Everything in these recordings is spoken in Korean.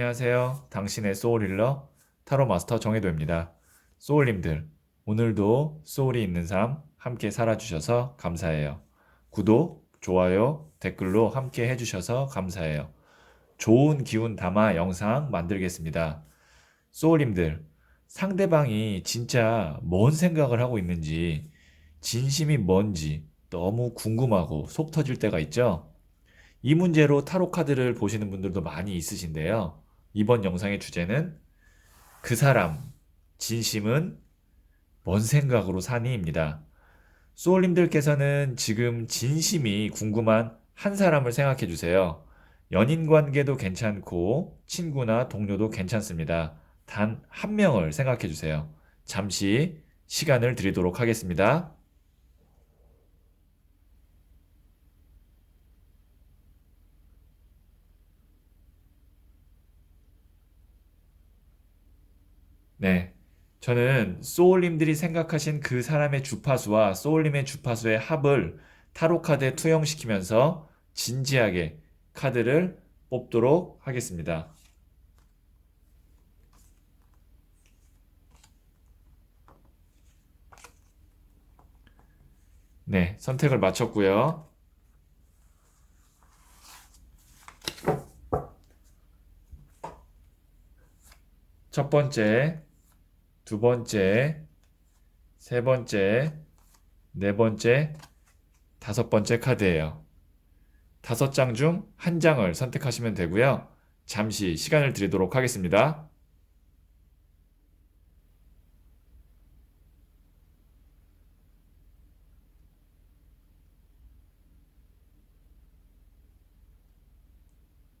안녕하세요. 당신의 소울힐러 타로 마스터 정혜도입니다. 소울님들, 오늘도 소울이 있는 삶 함께 살아주셔서 감사해요. 구독, 좋아요, 댓글로 함께 해주셔서 감사해요. 좋은 기운 담아 영상 만들겠습니다. 소울님들, 상대방이 진짜 뭔 생각을 하고 있는지, 진심이 뭔지 너무 궁금하고 속 터질 때가 있죠? 이 문제로 타로 카드를 보시는 분들도 많이 있으신데요. 이번 영상의 주제는 그 사람, 진심은 뭔 생각으로 사니입니다. 소울님들께서는 지금 진심이 궁금한 한 사람을 생각해 주세요. 연인 관계도 괜찮고, 친구나 동료도 괜찮습니다. 단 한 명을 생각해 주세요. 잠시 시간을 드리도록 하겠습니다. 네. 저는 소울님들이 생각하신 그 사람의 주파수와 소울님의 주파수의 합을 타로 카드에 투영시키면서 진지하게 카드를 뽑도록 하겠습니다. 네, 선택을 마쳤고요. 첫 번째, 두 번째, 세 번째, 네 번째, 다섯 번째 카드예요. 다섯 장 중 한 장을 선택하시면 되고요. 잠시 시간을 드리도록 하겠습니다.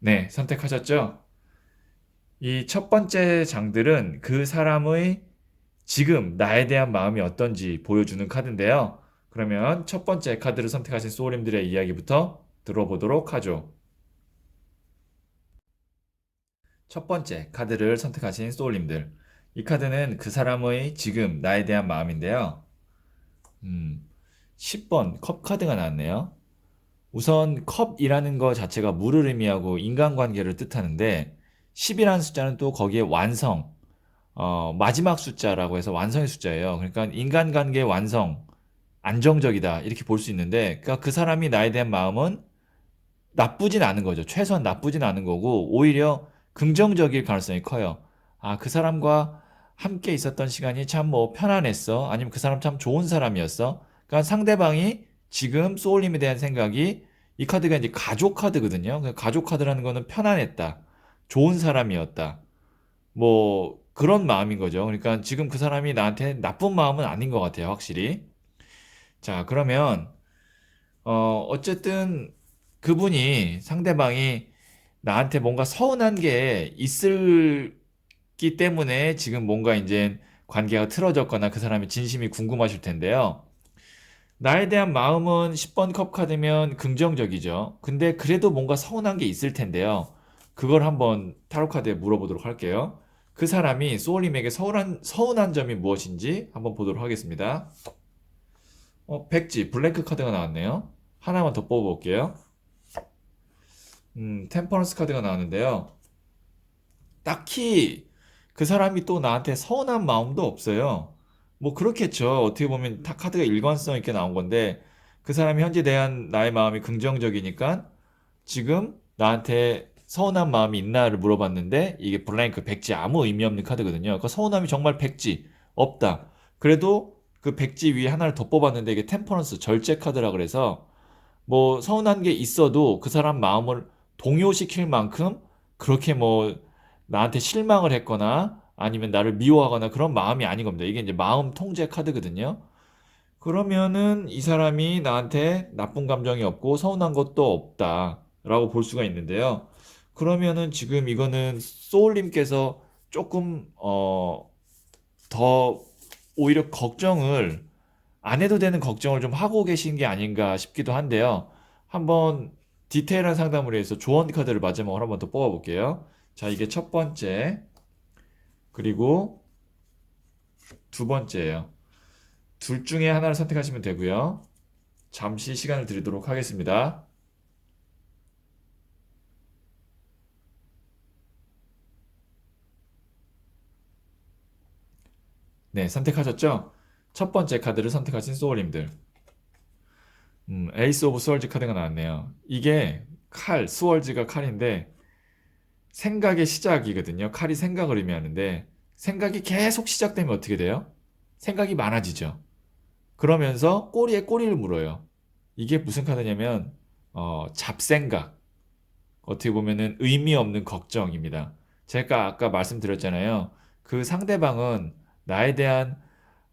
네, 선택하셨죠? 이 첫 번째 장들은 그 사람의 지금 나에 대한 마음이 어떤지 보여주는 카드인데요. 그러면 첫 번째 카드를 선택하신 소울님들의 이야기부터 들어보도록 하죠. 첫 번째 카드를 선택하신 소울님들. 이 카드는 그 사람의 지금 나에 대한 마음인데요. 음, 10번 컵 카드가 나왔네요. 우선 컵이라는 거 자체가 물을 의미하고 인간관계를 뜻하는데 10이라는 숫자는 또 거기에 완성, 마지막 숫자라고 해서 완성의 숫자예요. 그러니까 인간관계 완성, 안정적이다 이렇게 볼 수 있는데 그러니까 그 사람이 나에 대한 마음은 나쁘진 않은 거죠. 최소한 나쁘진 않은 거고 오히려 긍정적일 가능성이 커요. 아, 그 사람과 함께 있었던 시간이 참 뭐 편안했어. 아니면 그 사람 참 좋은 사람이었어. 그러니까 상대방이 지금 소울님에 대한 생각이 이 카드가 이제 가족 카드거든요. 가족 카드라는 거는 편안했다. 좋은 사람이었다. 뭐 그런 마음인 거죠. 그러니까 지금 그 사람이 나한테 나쁜 마음은 아닌 것 같아요. 확실히. 자, 그러면 어쨌든 그분이 상대방이 나한테 뭔가 서운한 게 있을기 때문에 지금 뭔가 이제 관계가 틀어졌거나 그 사람의 진심이 궁금하실 텐데요. 나에 대한 마음은 10번 컵 카드면 긍정적이죠. 근데 그래도 뭔가 서운한 게 있을 텐데요. 그걸 한번 타로 카드에 물어보도록 할게요. 그 사람이 소울님에게 서운한 점이 무엇인지 한번 보도록 하겠습니다. 백지, 블랭크 카드가 나왔네요. 하나만 더 뽑아볼게요. 템퍼런스 카드가 나왔는데요. 딱히 그 사람이 또 나한테 서운한 마음도 없어요. 뭐 그렇겠죠. 어떻게 보면 다 카드가 일관성 있게 나온 건데 그 사람이 현재 대한 나의 마음이 긍정적이니까 지금 나한테 서운한 마음이 있나를 물어봤는데 이게 블랭크 백지 아무 의미 없는 카드거든요. 그 서운함이 정말 백지 없다. 그래도 그 백지 위에 하나를 더 뽑았는데 이게 템퍼런스 절제 카드라 그래서 뭐 서운한 게 있어도 그 사람 마음을 동요시킬 만큼 그렇게 뭐 나한테 실망을 했거나 아니면 나를 미워하거나 그런 마음이 아닌 겁니다. 이게 이제 마음 통제 카드거든요. 그러면은 이 사람이 나한테 나쁜 감정이 없고 서운한 것도 없다라고 볼 수가 있는데요. 그러면은 지금 이거는 소울님께서 조금 더 오히려 걱정을 안 해도 되는 걱정을 좀 하고 계신 게 아닌가 싶기도 한데요. 한번 디테일한 상담을 위해서 조언 카드를 마지막으로 한번 더 뽑아볼게요. 자, 이게 첫 번째, 그리고 두 번째예요. 둘 중에 하나를 선택하시면 되고요. 잠시 시간을 드리도록 하겠습니다. 네, 선택하셨죠? 첫 번째 카드를 선택하신 소울님들. 에이스 오브 스월즈 카드가 나왔네요. 이게 칼, 스월즈가 칼인데 생각의 시작이거든요. 칼이 생각을 의미하는데 생각이 계속 시작되면 어떻게 돼요? 생각이 많아지죠. 그러면서 꼬리에 꼬리를 물어요. 이게 무슨 카드냐면 잡생각. 어떻게 보면은 의미 없는 걱정입니다. 제가 아까 말씀드렸잖아요. 그 상대방은 나에 대한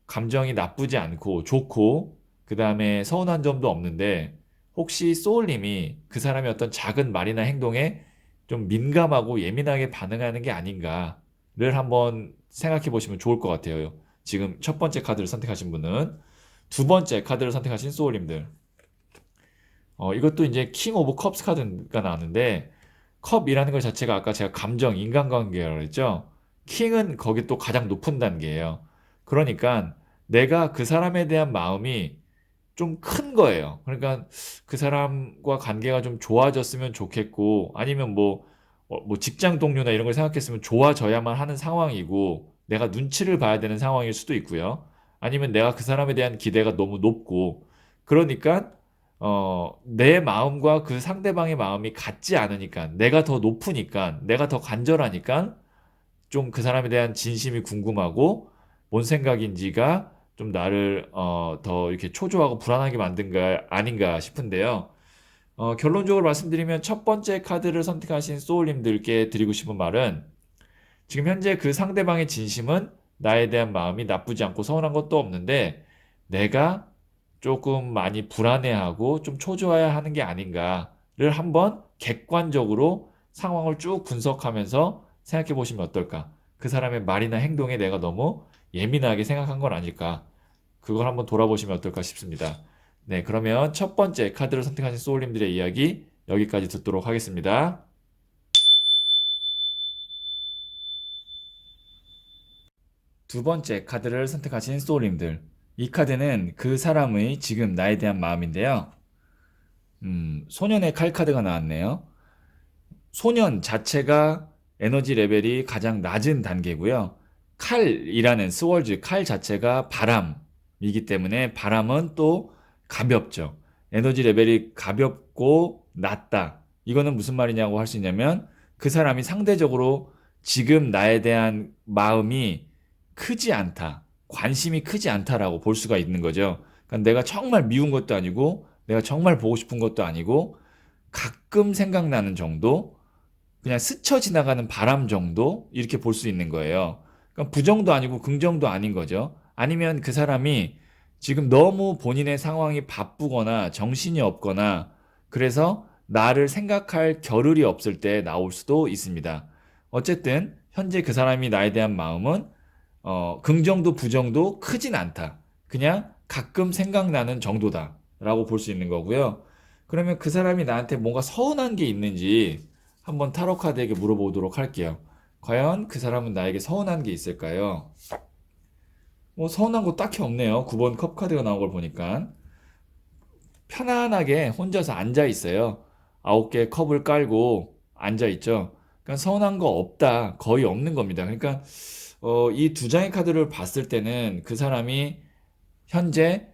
감정이 나쁘지 않고 좋고 그 다음에 서운한 점도 없는데 혹시 소울님이 그 사람의 어떤 작은 말이나 행동에 좀 민감하고 예민하게 반응하는 게 아닌가를 한번 생각해 보시면 좋을 것 같아요. 지금 첫 번째 카드를 선택하신 분은 두 번째 카드를 선택하신 소울님들. 이것도 이제 킹 오브 컵스 카드가 나왔는데 컵이라는 것 자체가 아까 제가 감정, 인간관계라고 했죠. 킹은 거기 또 가장 높은 단계예요. 그러니까 내가 그 사람에 대한 마음이 좀 큰 거예요. 그러니까 그 사람과 관계가 좀 좋아졌으면 좋겠고 아니면 뭐 직장 동료나 이런 걸 생각했으면 좋아져야만 하는 상황이고 내가 눈치를 봐야 되는 상황일 수도 있고요. 아니면 내가 그 사람에 대한 기대가 너무 높고 그러니까 내 마음과 그 상대방의 마음이 같지 않으니까 내가 더 높으니까 내가 더 간절하니까 좀 그 사람에 대한 진심이 궁금하고 뭔 생각인지가 좀 나를 더 이렇게 초조하고 불안하게 만든 거 아닌가 싶은데요. 결론적으로 말씀드리면 첫 번째 카드를 선택하신 소울님들께 드리고 싶은 말은 지금 현재 그 상대방의 진심은 나에 대한 마음이 나쁘지 않고 서운한 것도 없는데 내가 조금 많이 불안해하고 좀 초조해야 하는 게 아닌가를 한번 객관적으로 상황을 쭉 분석하면서 생각해 보시면 어떨까? 그 사람의 말이나 행동에 내가 너무 예민하게 생각한 건 아닐까? 그걸 한번 돌아보시면 어떨까 싶습니다. 네, 그러면 첫 번째 카드를 선택하신 소울님들의 이야기 여기까지 듣도록 하겠습니다. 두 번째 카드를 선택하신 소울님들. 이 카드는 그 사람의 지금 나에 대한 마음인데요. 소년의 칼 카드가 나왔네요. 소년 자체가 에너지 레벨이 가장 낮은 단계고요. 칼이라는 스월즈, 칼 자체가 바람이기 때문에 바람은 또 가볍죠. 에너지 레벨이 가볍고 낮다. 이거는 무슨 말이냐고 할 수 있냐면 그 사람이 상대적으로 지금 나에 대한 마음이 크지 않다. 관심이 크지 않다라고 볼 수가 있는 거죠. 그러니까 내가 정말 미운 것도 아니고 내가 정말 보고 싶은 것도 아니고 가끔 생각나는 정도, 그냥 스쳐 지나가는 바람 정도 이렇게 볼 수 있는 거예요. 그러니까 부정도 아니고 긍정도 아닌 거죠. 아니면 그 사람이 지금 너무 본인의 상황이 바쁘거나 정신이 없거나 그래서 나를 생각할 겨를이 없을 때 나올 수도 있습니다. 어쨌든 현재 그 사람이 나에 대한 마음은 긍정도 부정도 크진 않다. 그냥 가끔 생각나는 정도다라고 볼 수 있는 거고요. 그러면 그 사람이 나한테 뭔가 서운한 게 있는지 한번 타로 카드에게 물어보도록 할게요. 과연 그 사람은 나에게 서운한 게 있을까요? 뭐 서운한 거 딱히 없네요. 9번 컵 카드가 나온 걸 보니까 편안하게 혼자서 앉아 있어요. 9개 컵을 깔고 앉아 있죠. 그러니까 서운한 거 없다. 거의 없는 겁니다. 그러니까 이 두 장의 카드를 봤을 때는 그 사람이 현재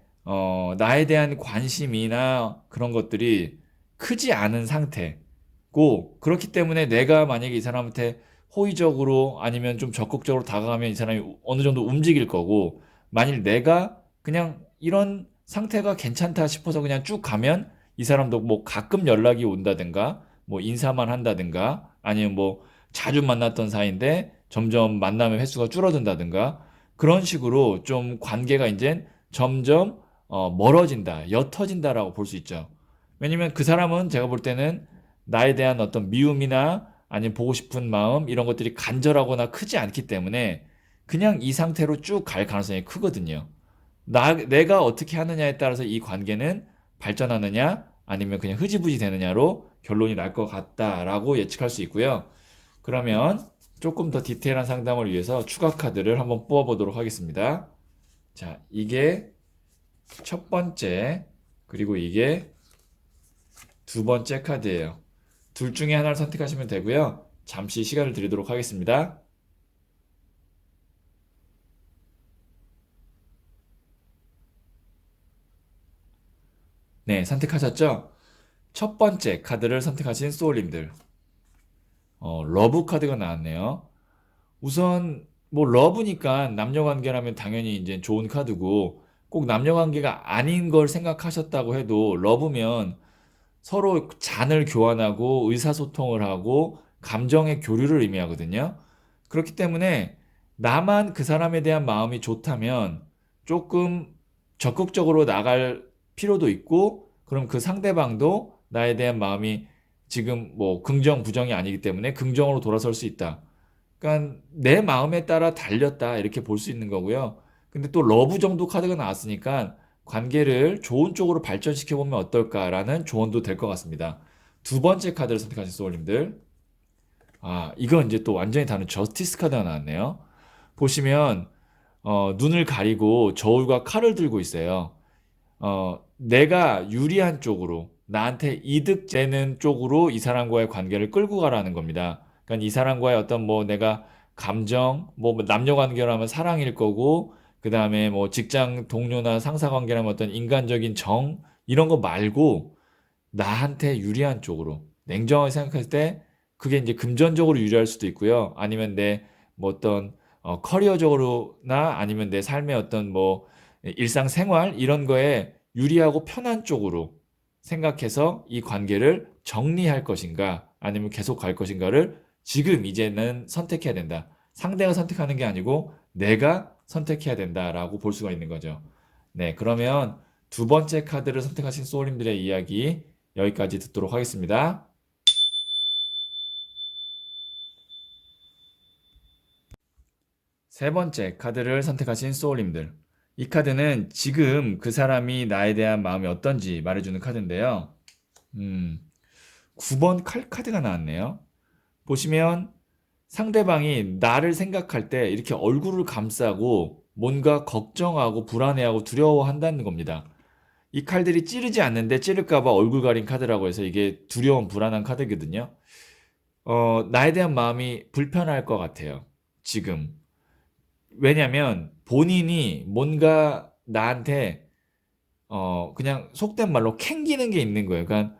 나에 대한 관심이나 그런 것들이 크지 않은 상태고 그렇기 때문에 내가 만약에 이 사람한테 호의적으로 아니면 좀 적극적으로 다가가면 이 사람이 어느 정도 움직일 거고 만일 내가 그냥 이런 상태가 괜찮다 싶어서 그냥 쭉 가면 이 사람도 뭐 가끔 연락이 온다든가 뭐 인사만 한다든가 아니면 뭐 자주 만났던 사이인데 점점 만남의 횟수가 줄어든다든가 그런 식으로 좀 관계가 이제 점점 멀어진다, 옅어진다라고 볼 수 있죠. 왜냐면 그 사람은 제가 볼 때는 나에 대한 어떤 미움이나 아니면 보고 싶은 마음 이런 것들이 간절하거나 크지 않기 때문에 그냥 이 상태로 쭉 갈 가능성이 크거든요. 내가 어떻게 하느냐에 따라서 이 관계는 발전하느냐 아니면 그냥 흐지부지 되느냐로 결론이 날 것 같다라고 예측할 수 있고요. 그러면 조금 더 디테일한 상담을 위해서 추가 카드를 한번 뽑아보도록 하겠습니다. 자, 이게 첫 번째, 그리고 이게 두 번째 카드예요. 둘 중에 하나를 선택하시면 되고요. 잠시 시간을 드리도록 하겠습니다. 네, 선택하셨죠? 첫 번째 카드를 선택하신 소울님들. 러브 카드가 나왔네요. 우선 뭐 러브니까 남녀 관계라면 당연히 이제 좋은 카드고 꼭 남녀 관계가 아닌 걸 생각하셨다고 해도 러브면 서로 잔을 교환하고 의사소통을 하고 감정의 교류를 의미하거든요. 그렇기 때문에 나만 그 사람에 대한 마음이 좋다면 조금 적극적으로 나갈 필요도 있고, 그럼 그 상대방도 나에 대한 마음이 지금 뭐 긍정, 부정이 아니기 때문에 긍정으로 돌아설 수 있다. 그러니까 내 마음에 따라 달렸다 이렇게 볼 수 있는 거고요. 근데 또 러브 정도 카드가 나왔으니까 관계를 좋은 쪽으로 발전시켜 보면 어떨까라는 조언도 될 것 같습니다. 두 번째 카드를 선택하신 소울님들. 이건 이제 또 완전히 다른 저스티스 카드가 나왔네요. 보시면 눈을 가리고 저울과 칼을 들고 있어요. 내가 유리한 쪽으로, 나한테 이득 되는 쪽으로 이 사람과의 관계를 끌고 가라는 겁니다. 그러니까 이 사람과의 어떤 뭐 내가 감정, 뭐 남녀 관계라면 사랑일 거고, 그 다음에 뭐 직장 동료나 상사 관계라면 어떤 인간적인 정, 이런 거 말고 나한테 유리한 쪽으로, 냉정하게 생각할 때 그게 이제 금전적으로 유리할 수도 있고요. 아니면 내 뭐 어떤 커리어적으로나 아니면 내 삶의 어떤 뭐 일상생활 이런 거에 유리하고 편한 쪽으로 생각해서 이 관계를 정리할 것인가 아니면 계속 갈 것인가를 지금 이제는 선택해야 된다. 상대가 선택하는 게 아니고 내가 선택해야 된다라고 볼 수가 있는 거죠. 네, 그러면 두 번째 카드를 선택하신 소울님들의 이야기 여기까지 듣도록 하겠습니다. 세 번째 카드를 선택하신 소울님들. 이 카드는 지금 그 사람이 나에 대한 마음이 어떤지 말해주는 카드인데요. 음, 9번 칼 카드가 나왔네요. 보시면 상대방이 나를 생각할 때 이렇게 얼굴을 감싸고 뭔가 걱정하고 불안해하고 두려워한다는 겁니다. 이 칼들이 찌르지 않는데 찌를까봐 얼굴 가린 카드라고 해서 이게 두려운 불안한 카드거든요. 나에 대한 마음이 불편할 것 같아요. 지금. 왜냐면 본인이 뭔가 나한테 그냥 속된 말로 캥기는 게 있는 거예요. 그러니까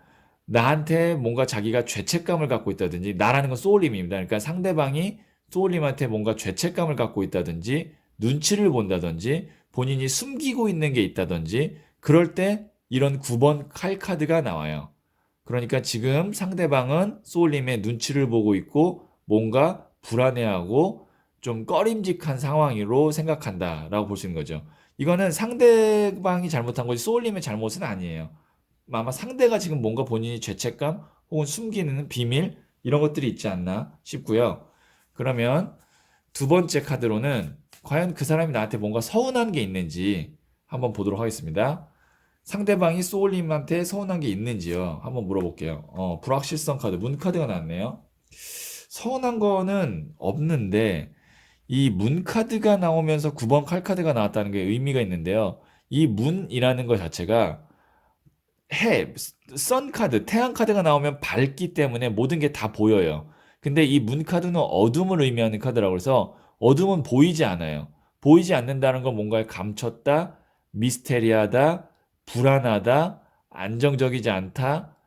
나한테 뭔가 자기가 죄책감을 갖고 있다든지, 나라는 건 소울림입니다. 그러니까 상대방이 소울림한테 뭔가 죄책감을 갖고 있다든지, 눈치를 본다든지, 본인이 숨기고 있는 게 있다든지, 그럴 때 이런 9번 칼 카드가 나와요. 그러니까 지금 상대방은 소울림의 눈치를 보고 있고, 뭔가 불안해하고 좀 꺼림직한 상황으로 생각한다라고 볼 수 있는 거죠. 이거는 상대방이 잘못한 거지 소울님의 잘못은 아니에요. 아마 상대가 지금 뭔가 본인이 죄책감 혹은 숨기는 비밀 이런 것들이 있지 않나 싶고요. 그러면 두 번째 카드로는 과연 그 사람이 나한테 뭔가 서운한 게 있는지 한번 보도록 하겠습니다. 상대방이 소울님한테 서운한 게 있는지요? 한번 물어볼게요. 불확실성 카드, 문 카드가 나왔네요. 서운한 거는 없는데 이 문 카드가 나오면서 9번 칼 카드가 나왔다는 게 의미가 있는데요. 이 문이라는 것 자체가 선 카드, 태양 카드가 나오면 밝기 때문에 모든 게 다 보여요. 근데 이 문 카드는 어둠을 의미하는 카드라고 해서 어둠은 보이지 않아요. 보이지 않는다는 건 뭔가를 감췄다, 미스테리하다, 불안하다, 안정적이지 않다,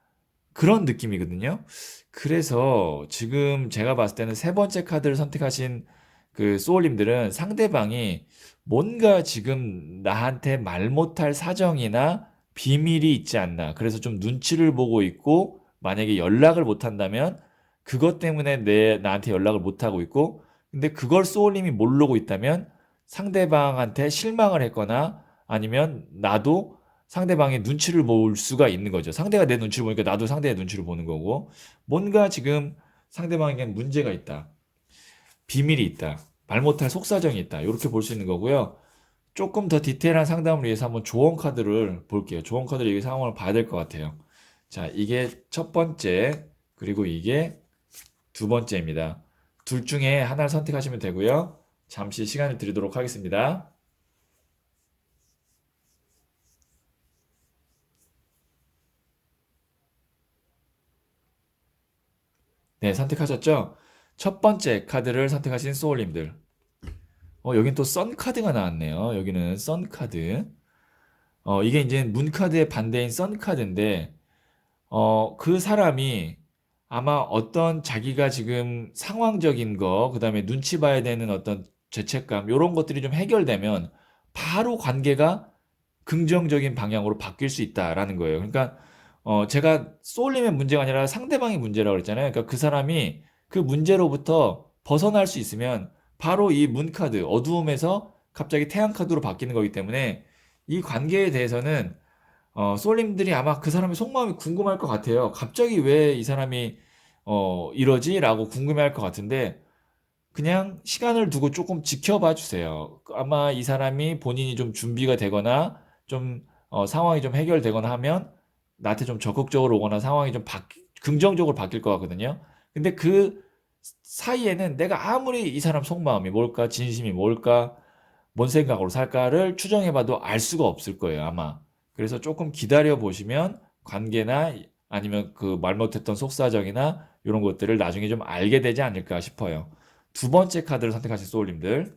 그런 느낌이거든요. 그래서 지금 제가 봤을 때는 세 번째 카드를 선택하신 그 소울님들은 상대방이 뭔가 지금 나한테 말 못할 사정이나 비밀이 있지 않나. 그래서 좀 눈치를 보고 있고, 만약에 연락을 못 한다면 그것 때문에 나한테 연락을 못 하고 있고, 근데 그걸 소울님이 모르고 있다면 상대방한테 실망을 했거나 아니면 나도 상대방의 눈치를 볼 수가 있는 거죠. 상대가 내 눈치를 보니까 나도 상대의 눈치를 보는 거고, 뭔가 지금 상대방에겐 문제가 있다. 비밀이 있다. 말 못할 속사정이 있다. 이렇게 볼 수 있는 거고요. 조금 더 디테일한 상담을 위해서 한번 조언 카드를 볼게요. 조언 카드를 이 상황을 봐야 될 것 같아요. 자, 이게 첫 번째, 그리고 이게 두 번째입니다. 둘 중에 하나를 선택하시면 되고요. 잠시 시간을 드리도록 하겠습니다. 네, 선택하셨죠? 첫 번째 카드를 선택하신 소울님들. 여긴 또 선 카드가 나왔네요. 여기는 선 카드. 이게 이제 문카드의 반대인 썬카드인데, 그 사람이 아마 어떤 자기가 지금 상황적인 거, 그 다음에 눈치 봐야 되는 어떤 죄책감, 요런 것들이 좀 해결되면 바로 관계가 긍정적인 방향으로 바뀔 수 있다라는 거예요. 그러니까 제가 쏠림의 문제가 아니라 상대방의 문제라고 그랬잖아요. 그러니까 그 사람이 그 문제로부터 벗어날 수 있으면 바로 이 문카드, 어두움에서 갑자기 태양카드로 바뀌는 거기 때문에 이 관계에 대해서는 쏠림들이 아마 그 사람의 속마음이 궁금할 것 같아요. 갑자기 왜 이 사람이 이러지? 라고 궁금해할 것 같은데 그냥 시간을 두고 조금 지켜봐 주세요. 아마 이 사람이 본인이 좀 준비가 되거나 좀 상황이 좀 해결되거나 하면 나한테 좀 적극적으로 오거나 상황이 좀 긍정적으로 바뀔 것 같거든요. 근데 그 사이에는 내가 아무리 이 사람 속마음이 뭘까, 진심이 뭘까, 뭔 생각으로 살까를 추정해봐도 알 수가 없을 거예요, 아마. 그래서 조금 기다려 보시면 관계나 아니면 그 말 못했던 속사정이나 이런 것들을 나중에 좀 알게 되지 않을까 싶어요. 두 번째 카드를 선택하신 소울님들.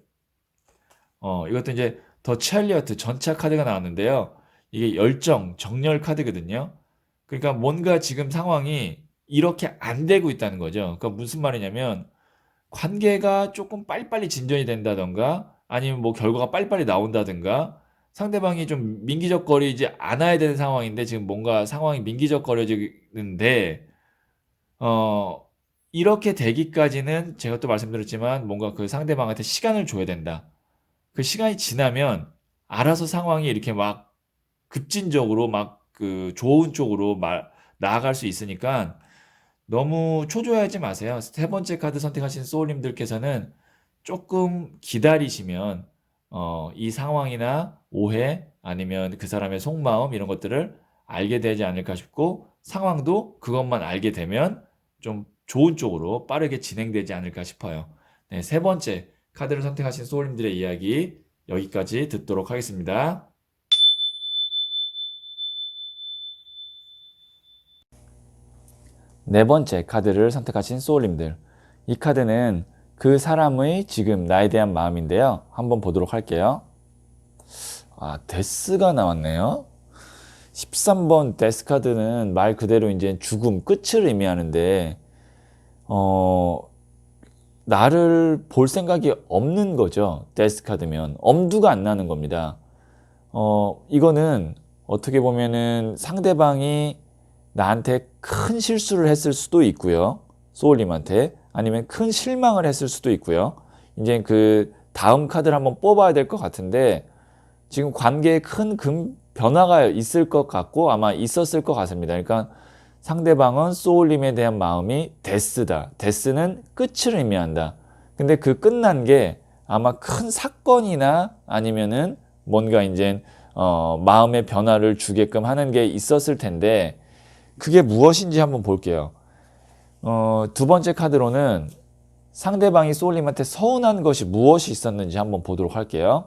이것도 이제 더 찰리어트 전차 카드가 나왔는데요. 이게 열정, 정열 카드거든요. 그러니까 뭔가 지금 상황이 이렇게 안 되고 있다는 거죠. 그러니까 무슨 말이냐면 관계가 조금 빨리빨리 진전이 된다던가 아니면 뭐 결과가 빨리빨리 나온다든가 상대방이 좀 민기적거리지 않아야 되는 상황인데 지금 뭔가 상황이 민기적거려지는데 어 이렇게 되기까지는 제가 또 말씀드렸지만 뭔가 그 상대방한테 시간을 줘야 된다. 그 시간이 지나면 알아서 상황이 이렇게 막 급진적으로 막 그 좋은 쪽으로 나아갈 수 있으니까 너무 초조해하지 마세요. 세 번째 카드 선택하신 소울님들께서는 조금 기다리시면 이 상황이나 오해 아니면 그 사람의 속마음 이런 것들을 알게 되지 않을까 싶고 상황도 그것만 알게 되면 좀 좋은 쪽으로 빠르게 진행되지 않을까 싶어요. 네, 세 번째 카드를 선택하신 소울님들의 이야기 여기까지 듣도록 하겠습니다. 네 번째 카드를 선택하신 소울님들. 이 카드는 그 사람의 지금 나에 대한 마음인데요. 한번 보도록 할게요. 데스가 나왔네요. 13번 데스 카드는 말 그대로 이제 죽음, 끝을 의미하는데, 어, 나를 볼 생각이 없는 거죠. 데스 카드면. 엄두가 안 나는 겁니다. 이거는 어떻게 보면은 상대방이 나한테 큰 실수를 했을 수도 있고요. 소울님한테. 아니면 큰 실망을 했을 수도 있고요. 이제 그 다음 카드를 한번 뽑아야 될 것 같은데 지금 관계에 큰 변화가 있을 것 같고 아마 있었을 것 같습니다. 그러니까 상대방은 소울님에 대한 마음이 데스다. 데스는 끝을 의미한다. 근데 그 끝난 게 아마 큰 사건이나 아니면은 뭔가 이제 마음의 변화를 주게끔 하는 게 있었을 텐데 그게 무엇인지 한번 볼게요. 두 번째 카드로는 상대방이 소울님한테 서운한 것이 무엇이 있었는지 한번 보도록 할게요.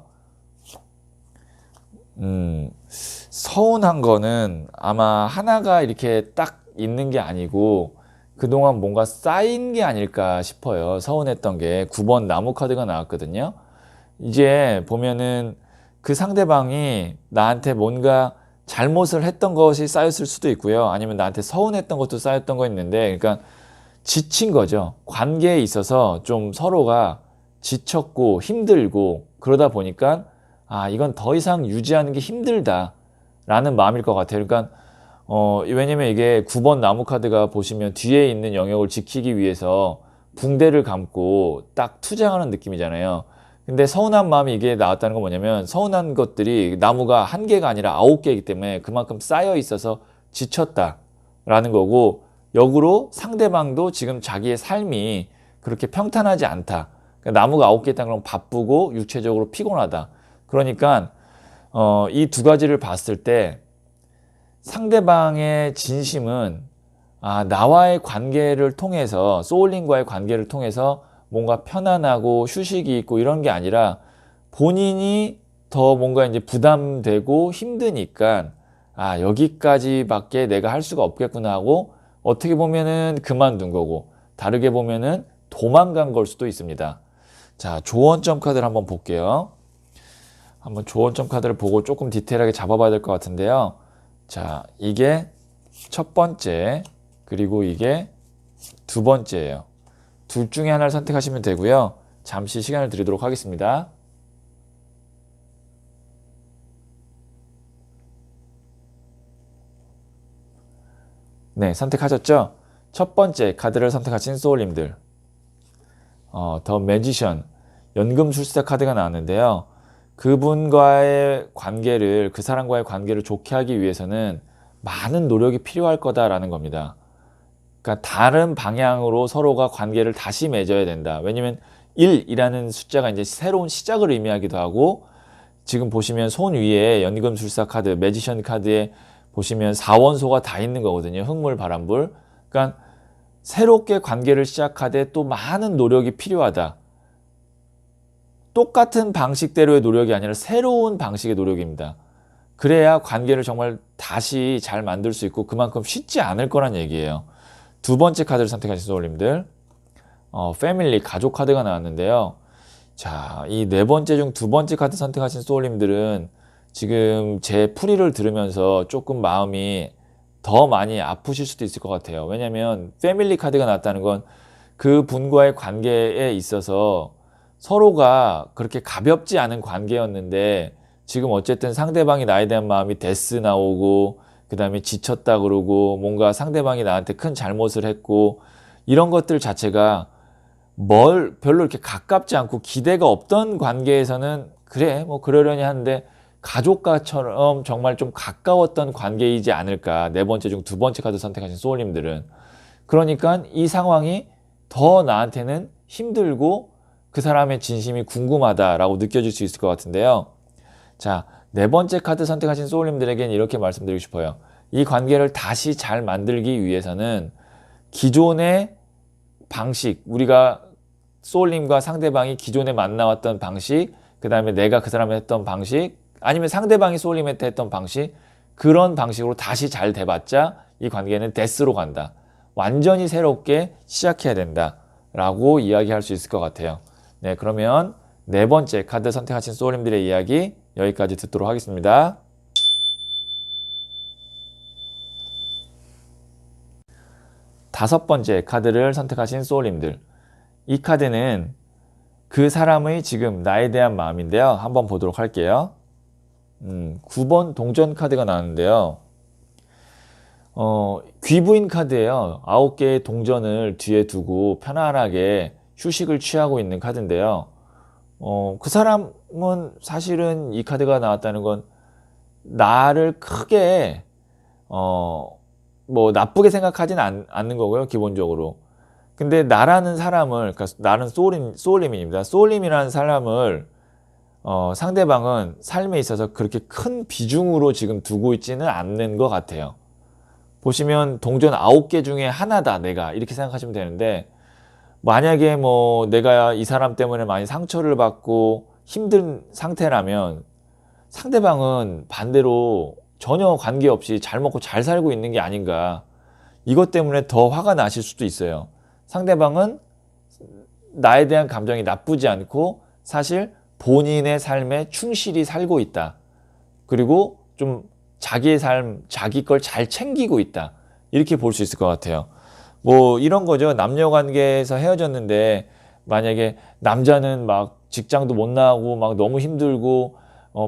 서운한 거는 아마 하나가 이렇게 딱 있는 게 아니고 그동안 뭔가 쌓인 게 아닐까 싶어요. 서운했던 게 9번 나무 카드가 나왔거든요. 이제 보면은 그 상대방이 나한테 뭔가 잘못을 했던 것이 쌓였을 수도 있고요. 아니면 나한테 서운했던 것도 쌓였던 거 있는데, 그러니까 지친 거죠. 관계에 있어서 좀 서로가 지쳤고 힘들고 그러다 보니까 이건 더 이상 유지하는 게 힘들다라는 마음일 것 같아요. 그러니까 왜냐면 이게 9번 나무 카드가 보시면 뒤에 있는 영역을 지키기 위해서 붕대를 감고 딱 투쟁하는 느낌이잖아요. 근데 서운한 마음이 이게 나왔다는 건 뭐냐면 서운한 것들이 나무가 한 개가 아니라 9개이기 때문에 그만큼 쌓여 있어서 지쳤다라는 거고 역으로 상대방도 지금 자기의 삶이 그렇게 평탄하지 않다. 그러니까 나무가 9개 있다는 건 바쁘고 육체적으로 피곤하다. 그러니까 이 두 가지를 봤을 때 상대방의 진심은 나와의 관계를 통해서 소울링과의 관계를 통해서 뭔가 편안하고 휴식이 있고 이런 게 아니라 본인이 더 뭔가 이제 부담되고 힘드니까 여기까지밖에 내가 할 수가 없겠구나 하고 어떻게 보면은 그만둔 거고 다르게 보면은 도망간 걸 수도 있습니다. 자, 조언점 카드를 한번 볼게요. 한번 조언점 카드를 보고 조금 디테일하게 잡아봐야 될 것 같은데요. 자, 이게 첫 번째, 그리고 이게 두 번째예요. 둘 중에 하나를 선택하시면 되고요. 잠시 시간을 드리도록 하겠습니다. 네, 선택하셨죠? 첫 번째 카드를 선택하신 소울님들, 더 매지션, 연금술사 카드가 나왔는데요. 그분과의 관계를, 그 사람과의 관계를 좋게 하기 위해서는 많은 노력이 필요할 거다라는 겁니다. 그러니까 다른 방향으로 서로가 관계를 다시 맺어야 된다. 왜냐면 1이라는 숫자가 이제 새로운 시작을 의미하기도 하고, 지금 보시면 손 위에 연금술사 카드, 매지션 카드에 보시면 4원소가 다 있는 거거든요. 흑물, 바람불. 그러니까 새롭게 관계를 시작하되 또 많은 노력이 필요하다. 똑같은 방식대로의 노력이 아니라 새로운 방식의 노력입니다. 그래야 관계를 정말 다시 잘 만들 수 있고 그만큼 쉽지 않을 거란 얘기예요. 두 번째 카드를 선택하신 소울님들, 패밀리, 가족 카드가 나왔는데요. 자, 이 네 번째 중 두 번째 카드 선택하신 소울님들은 지금 제 풀이를 들으면서 조금 마음이 더 많이 아프실 수도 있을 것 같아요. 왜냐면 패밀리 카드가 나왔다는 건 그 분과의 관계에 있어서 서로가 그렇게 가볍지 않은 관계였는데 지금 어쨌든 상대방이 나에 대한 마음이 데스 나오고 그 다음에 지쳤다 그러고 뭔가 상대방이 나한테 큰 잘못을 했고 이런 것들 자체가 별로 이렇게 가깝지 않고 기대가 없던 관계에서는 그래 뭐 그러려니 하는데 가족과처럼 정말 좀 가까웠던 관계이지 않을까. 네 번째 중 두 번째 카드 선택하신 소울님들은 그러니까 이 상황이 더 나한테는 힘들고 그 사람의 진심이 궁금하다라고 느껴질 수 있을 것 같은데요. 자, 네 번째 카드 선택하신 소울님들에게는 이렇게 말씀드리고 싶어요. 이 관계를 다시 잘 만들기 위해서는 기존의 방식, 우리가 소울님과 상대방이 기존에 만나왔던 방식, 그 다음에 내가 그 사람을 했던 방식, 아니면 상대방이 소울님한테 했던 방식, 그런 방식으로 다시 잘 돼봤자 이 관계는 데스로 간다. 완전히 새롭게 시작해야 된다. 라고 이야기할 수 있을 것 같아요. 네, 그러면 네 번째 카드 선택하신 소울님들의 이야기 여기까지 듣도록 하겠습니다. 다섯 번째 카드를 선택하신 소울님들. 이 카드는 그 사람의 지금 나에 대한 마음인데요. 한번 보도록 할게요. 9번 동전 카드가 나왔는데요. 귀부인 카드예요. 9개의 동전을 뒤에 두고 편안하게 휴식을 취하고 있는 카드인데요. 그 사람은 사실은 이 카드가 나왔다는 건 나를 크게 뭐 나쁘게 생각하진 않는 거고요. 기본적으로. 근데 나라는 사람을, 그러니까 나는 소울님입니다. 소울님이라는 사람을 상대방은 삶에 있어서 그렇게 큰 비중으로 지금 두고 있지는 않는 것 같아요. 보시면 동전 9개 중에 하나다 내가 이렇게 생각하시면 되는데, 만약에 뭐 내가 이 사람 때문에 많이 상처를 받고 힘든 상태라면 상대방은 반대로 전혀 관계없이 잘 먹고 잘 살고 있는 게 아닌가. 이것 때문에 더 화가 나실 수도 있어요. 상대방은 나에 대한 감정이 나쁘지 않고 사실 본인의 삶에 충실히 살고 있다. 그리고 좀 자기의 삶, 자기 걸 잘 챙기고 있다. 이렇게 볼 수 있을 것 같아요. 뭐 이런 거죠. 남녀 관계에서 헤어졌는데 만약에 남자는 막 직장도 못 나가고 막 너무 힘들고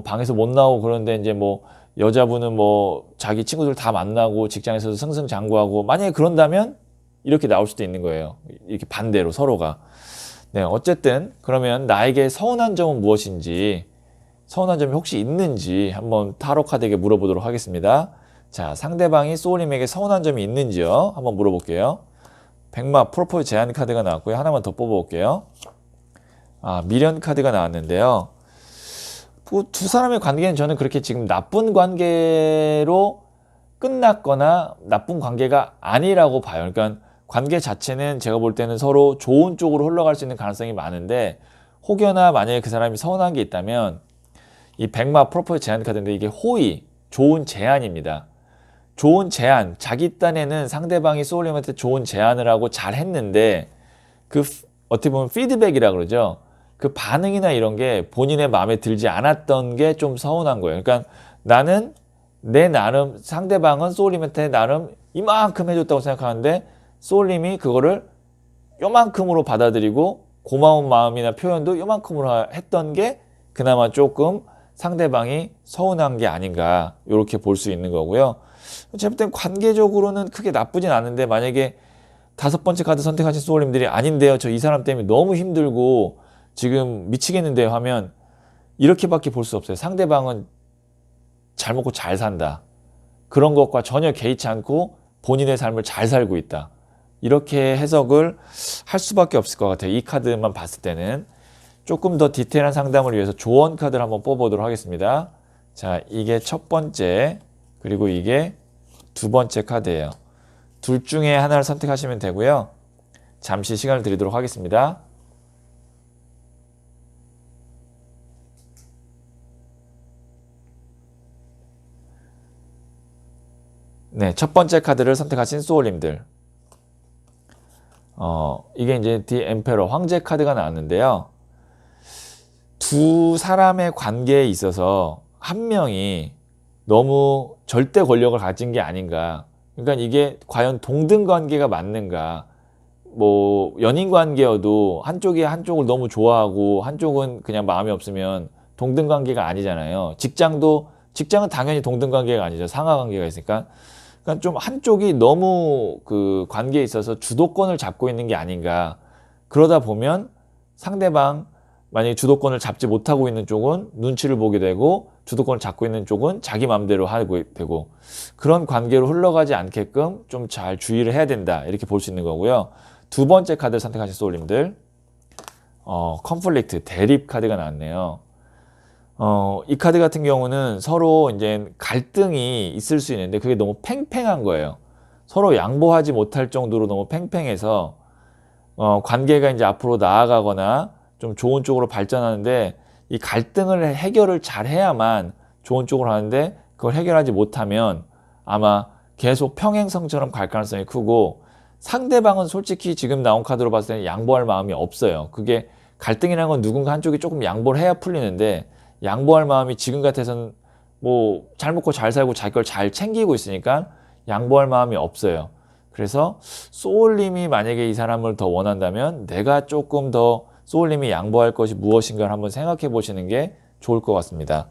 방에서 못 나오고 그런데 이제 뭐 여자분은 뭐 자기 친구들 다 만나고 직장에서도 승승장구하고 만약에 그런다면 이렇게 나올 수도 있는 거예요. 이렇게 반대로 서로가. 네, 어쨌든 그러면 나에게 서운한 점은 무엇인지, 서운한 점이 혹시 있는지 한번 타로 카드에게 물어보도록 하겠습니다. 자, 상대방이 소울님에게 서운한 점이 있는지요? 한번 물어볼게요. 백마 프로포즈 제안 카드가 나왔고요. 하나만 더 뽑아볼게요. 미련 카드가 나왔는데요. 두 사람의 관계는 저는 그렇게 지금 나쁜 관계로 끝났거나 나쁜 관계가 아니라고 봐요. 그러니까 관계 자체는 제가 볼 때는 서로 좋은 쪽으로 흘러갈 수 있는 가능성이 많은데, 혹여나 만약에 그 사람이 서운한 게 있다면 이 백마 프로포즈 제안 카드인데 이게 호의, 좋은 제안입니다. 좋은 제안, 자기 딴에는 상대방이 소울님한테 좋은 제안을 하고 잘 했는데 그 어떻게 보면 피드백이라 그러죠. 그 반응이나 이런 게 본인의 마음에 들지 않았던 게 좀 서운한 거예요. 그러니까 나는 내 나름, 상대방은 소울님한테 나름 이만큼 해줬다고 생각하는데 소울님이 그거를 요만큼으로 받아들이고 고마운 마음이나 표현도 요만큼으로 했던 게 그나마 조금 상대방이 서운한 게 아닌가, 이렇게 볼 수 있는 거고요. 제가 볼 땐 관계적으로는 크게 나쁘진 않은데, 만약에 5번째 카드 선택하신 소울님들이 아닌데요, 저 이 사람 때문에 너무 힘들고 지금 미치겠는데요 하면, 이렇게밖에 볼 수 없어요. 상대방은 잘 먹고 잘 산다, 그런 것과 전혀 개의치 않고 본인의 삶을 잘 살고 있다, 이렇게 해석을 할 수밖에 없을 것 같아요. 이 카드만 봤을 때는. 조금 더 디테일한 상담을 위해서 조언 카드를 한번 뽑아보도록 하겠습니다. 자, 이게 첫 번째, 그리고 이게 두 번째 카드예요. 둘 중에 하나를 선택하시면 되고요. 잠시 시간을 드리도록 하겠습니다. 네, 첫 번째 카드를 선택하신 소울님들. 이게 이제 디 엠페러, 황제 카드가 나왔는데요. 두 사람의 관계에 있어서 한 명이 너무 절대 권력을 가진 게 아닌가. 그러니까 이게 과연 동등 관계가 맞는가. 뭐 연인 관계여도 한쪽이 한쪽을 너무 좋아하고 한쪽은 그냥 마음이 없으면 동등 관계가 아니잖아요. 직장은 당연히 동등 관계가 아니죠. 상하 관계가 있으니까. 그러니까 좀 한쪽이 너무 그 관계에 있어서 주도권을 잡고 있는 게 아닌가. 그러다 보면 상대방, 만약에 주도권을 잡지 못하고 있는 쪽은 눈치를 보게 되고, 주도권을 잡고 있는 쪽은 자기 마음대로 하고 되고, 그런 관계로 흘러가지 않게끔 좀 잘 주의를 해야 된다, 이렇게 볼 수 있는 거고요. 두 번째 카드를 선택하신 소울님들, 컨플릭트, 대립 카드가 나왔네요. 이 카드 같은 경우는 서로 이제 갈등이 있을 수 있는데 그게 너무 팽팽한 거예요. 서로 양보하지 못할 정도로 너무 팽팽해서 관계가 이제 앞으로 나아가거나 좀 좋은 쪽으로 발전하는데, 이 갈등을 해결을 잘 해야만 좋은 쪽으로 하는데, 그걸 해결하지 못하면 아마 계속 평행선처럼 갈 가능성이 크고, 상대방은 솔직히 지금 나온 카드로 봤을 때는 양보할 마음이 없어요. 그게 갈등이라는 건 누군가 한쪽이 조금 양보를 해야 풀리는데, 양보할 마음이 지금 같아서는 뭐 잘 먹고 잘 살고 자기 걸 잘 챙기고 있으니까 양보할 마음이 없어요. 그래서 소울님이 만약에 이 사람을 더 원한다면 내가 조금 더 소울님이 양보할 것이 무엇인가를 한번 생각해 보시는 게 좋을 것 같습니다.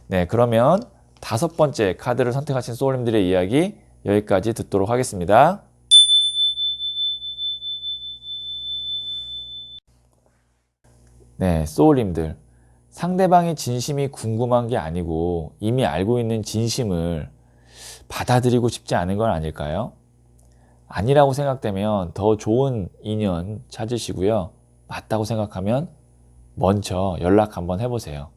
네, 그러면 5번째 카드를 선택하신 소울님들의 이야기 여기까지 듣도록 하겠습니다. 네, 소울님들. 상대방의 진심이 궁금한 게 아니고 이미 알고 있는 진심을 받아들이고 싶지 않은 건 아닐까요? 아니라고 생각되면 더 좋은 인연 찾으시고요. 맞다고 생각하면 먼저 연락 한번 해보세요.